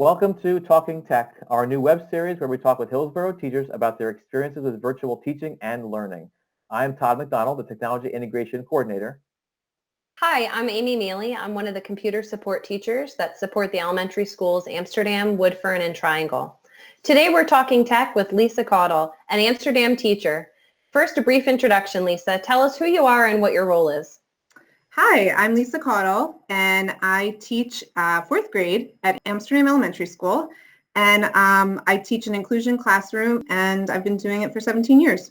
Welcome to Talking Tech, our new web series where we talk with Hillsborough teachers about their experiences with virtual teaching and learning. I'm Todd McDonald, the Technology Integration Coordinator. Hi, I'm Amy Neely. I'm one of the computer support teachers that support the elementary schools Amsterdam, Woodfern, and Triangle. Today we're talking tech with Lisa Caudle, an Amsterdam teacher. First, a brief introduction, Lisa. Tell us who you are and what your role is. Hi, I'm Lisa Caudle, and I teach fourth grade at Amsterdam Elementary School, and I teach an inclusion classroom, and I've been doing it for 17 years.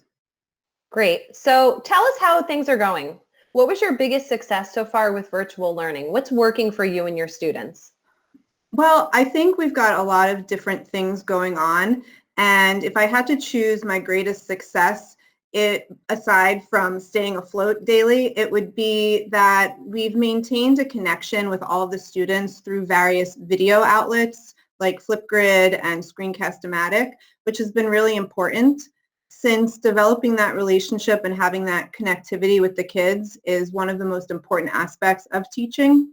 Great. So tell us how things are going. What was your biggest success so far with virtual learning? What's working for you and your students? Well, I think we've got a lot of different things going on, and if I had to choose my greatest success, aside from staying afloat daily, it would be that we've maintained a connection with all of the students through various video outlets like Flipgrid and Screencast-O-Matic, which has been really important since developing that relationship and having that connectivity with the kids is one of the most important aspects of teaching.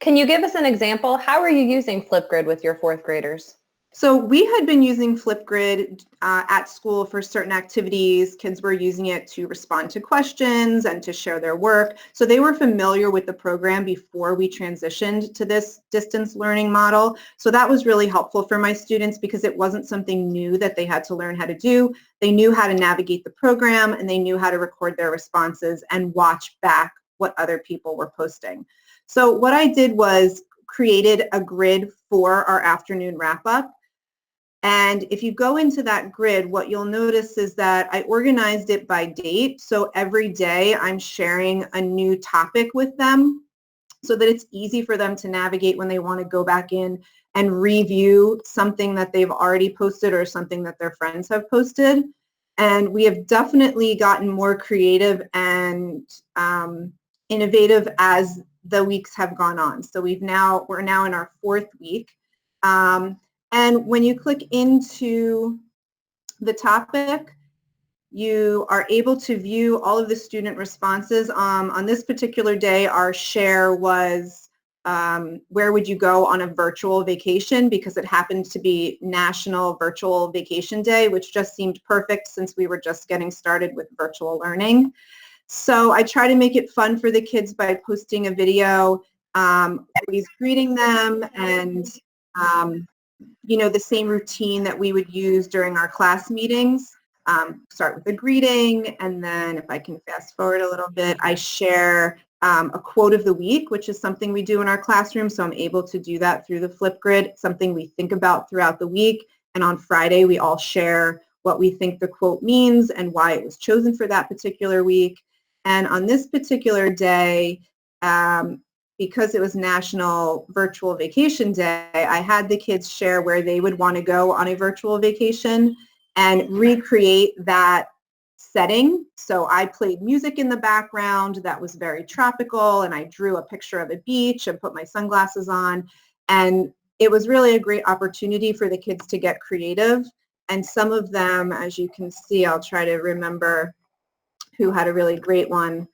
Can you give us an example? How are you using Flipgrid with your fourth graders? So we had been using Flipgrid at school for certain activities. Kids were using it to respond to questions and to share their work. So they were familiar with the program before we transitioned to this distance learning model. So that was really helpful for my students because it wasn't something new that they had to learn how to do. They knew how to navigate the program and they knew how to record their responses and watch back what other people were posting. So what I did was created a grid for our afternoon wrap-up. And if you go into that grid, what you'll notice is that I organized it by date. So every day I'm sharing a new topic with them so that it's easy for them to navigate when they want to go back in and review something that they've already posted or something that their friends have posted. And we have definitely gotten more creative and innovative as the weeks have gone on. So we're now in our fourth week. And when you click into the topic, you are able to view all of the student responses. On this particular day, our share was where would you go on a virtual vacation, because it happened to be National Virtual Vacation Day, which just seemed perfect since we were just getting started with virtual learning. So I try to make it fun for the kids by posting a video, always greeting them, and the same routine that we would use during our class meetings. Start with a greeting, and then if I can fast forward a little bit, I share a quote of the week, which is something we do in our classroom, so I'm able to do that through the Flipgrid, something we think about throughout the week, and on Friday we all share what we think the quote means and why it was chosen for that particular week. And on this particular day, because it was National Virtual Vacation Day, I had the kids share where they would want to go on a virtual vacation and recreate that setting. So I played music in the background that was very tropical, and I drew a picture of a beach and put my sunglasses on. And it was really a great opportunity for the kids to get creative. And some of them, as you can see, I'll try to remember who had a really great one.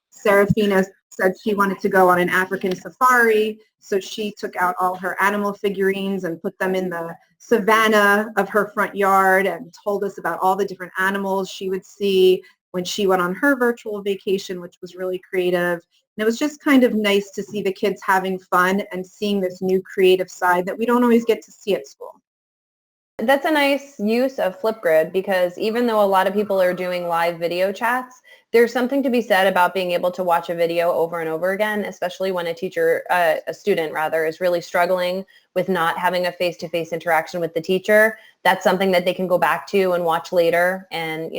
Serafina said she wanted to go on an African safari, so she took out all her animal figurines and put them in the savannah of her front yard and told us about all the different animals she would see when she went on her virtual vacation, which was really creative. And it was just kind of nice to see the kids having fun and seeing this new creative side that we don't always get to see at school. That's a nice use of Flipgrid, because even though a lot of people are doing live video chats, there's something to be said about being able to watch a video over and over again, especially when a student is really struggling with not having a face-to-face interaction with the teacher. That's something that they can go back to and watch later and,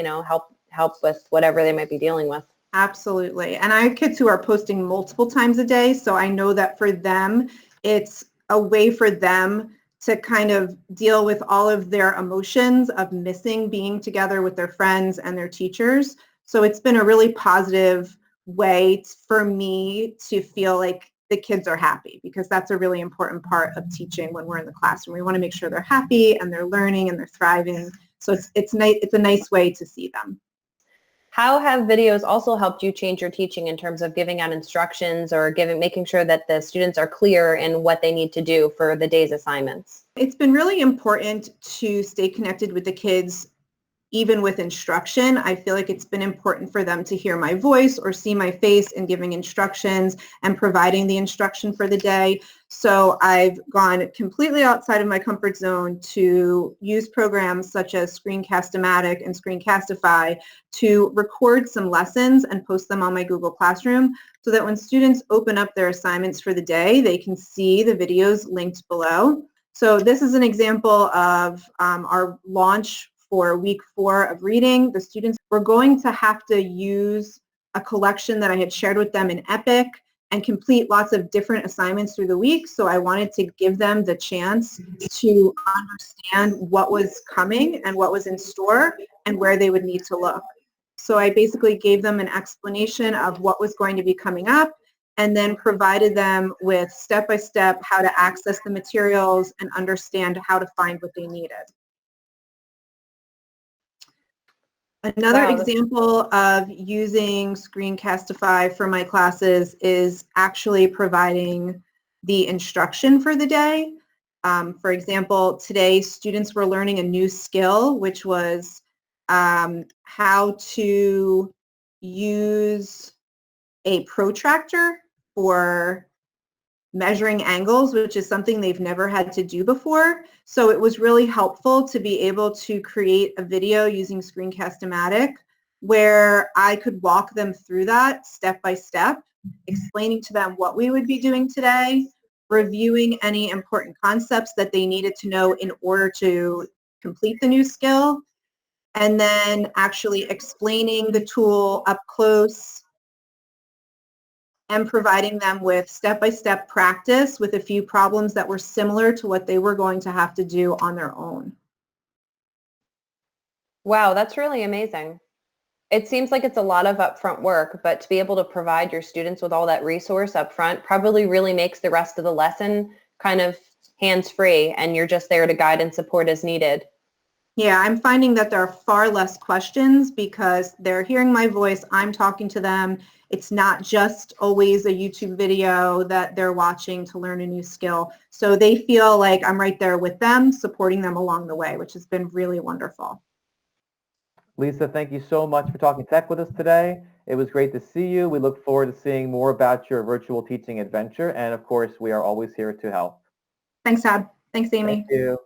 help with whatever they might be dealing with. Absolutely. And I have kids who are posting multiple times a day, so I know that for them, it's a way for them to kind of deal with all of their emotions of missing being together with their friends and their teachers. So it's been a really positive way for me to feel like the kids are happy, because that's a really important part of teaching when we're in the classroom. We want to make sure they're happy and they're learning and they're thriving. So it's a nice way to see them. How have videos also helped you change your teaching in terms of giving out instructions or making sure that the students are clear in what they need to do for the day's assignments? It's been really important to stay connected with the kids even with instruction. I feel like it's been important for them to hear my voice or see my face in giving instructions and providing the instruction for the day. So I've gone completely outside of my comfort zone to use programs such as Screencast-O-Matic and Screencastify to record some lessons and post them on my Google Classroom so that when students open up their assignments for the day, they can see the videos linked below. So this is an example of our launch for week 4 of reading. The students were going to have to use a collection that I had shared with them in Epic and complete lots of different assignments through the week. So I wanted to give them the chance to understand what was coming and what was in store and where they would need to look. So I basically gave them an explanation of what was going to be coming up and then provided them with step-by-step how to access the materials and understand how to find what they needed. Another example of using Screencastify for my classes is actually providing the instruction for the day. For example, today students were learning a new skill, which was how to use a protractor for measuring angles, which is something they've never had to do before. So it was really helpful to be able to create a video using Screencast-O-Matic where I could walk them through that step by step, explaining to them what we would be doing today, reviewing any important concepts that they needed to know in order to complete the new skill, and then actually explaining the tool up close and providing them with step-by-step practice with a few problems that were similar to what they were going to have to do on their own. Wow, that's really amazing. It seems like it's a lot of upfront work, but to be able to provide your students with all that resource up front probably really makes the rest of the lesson kind of hands-free and you're just there to guide and support as needed. Yeah, I'm finding that there are far less questions because they're hearing my voice, I'm talking to them. It's not just always a YouTube video that they're watching to learn a new skill. So they feel like I'm right there with them, supporting them along the way, which has been really wonderful. Lisa, thank you so much for talking tech with us today. It was great to see you. We look forward to seeing more about your virtual teaching adventure. And of course, we are always here to help. Thanks, Todd. Thanks, Amy. Thank you.